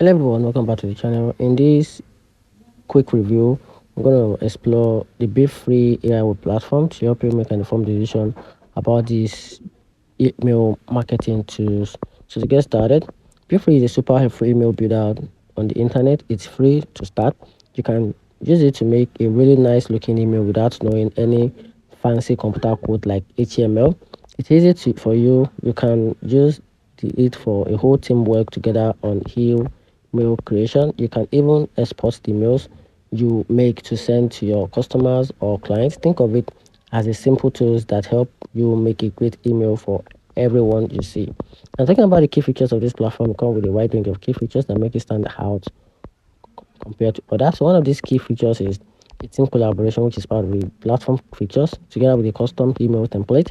Hello everyone, welcome back to the channel. In this quick review, I'm going to explore the Beefree AI platform to help you make an informed decision about these email marketing tools. So to get started, Beefree is a super helpful email builder on the internet. It's free to start. You can use it to make a really nice looking email without knowing any fancy computer code like HTML. It's easy for you. You can use it for a whole team work together on mail creation. You can even export the mails you make to send to your customers or clients. Think of it as a simple tools that help you make a great email for everyone you see. And talking about the key features of this platform, come with a wide range of key features that make it stand out compared to others. So one of these key features is a team collaboration, which is part of the platform features, together with a custom email template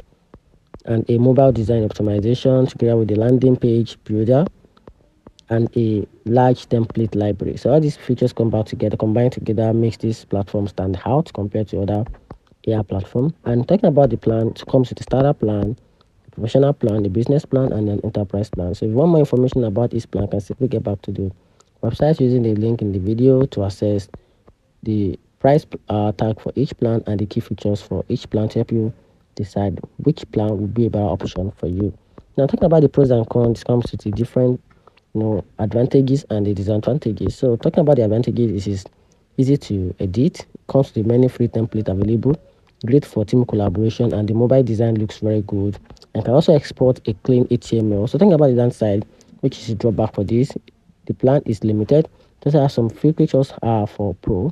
and a mobile design optimization, together with the landing page builder and a large template library. So all these features combined together makes this platform stand out compared to other AI platform. And talking about the plan, it comes with the starter plan, the professional plan, the business plan, and an enterprise plan. So if you want more information about this plan, you can simply get back to the website using the link in the video to access the price tag for each plan and the key features for each plan to help you decide which plan will be a better option for you. Now talking about the pros and cons, comes with the different advantages and the disadvantages. So talking about the advantages, it is easy to edit, comes with many free templates available, great for team collaboration, and the mobile design looks very good and can also export a clean HTML. So think about the downside, which is a drawback for this. The plan is limited. Just have some few features are for pro,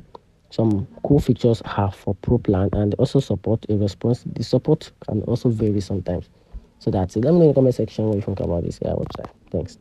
some cool features are for pro plan, and they also support a response. The support can also vary sometimes. So that's it. Let me know in the comment section what you think about this website. Thanks.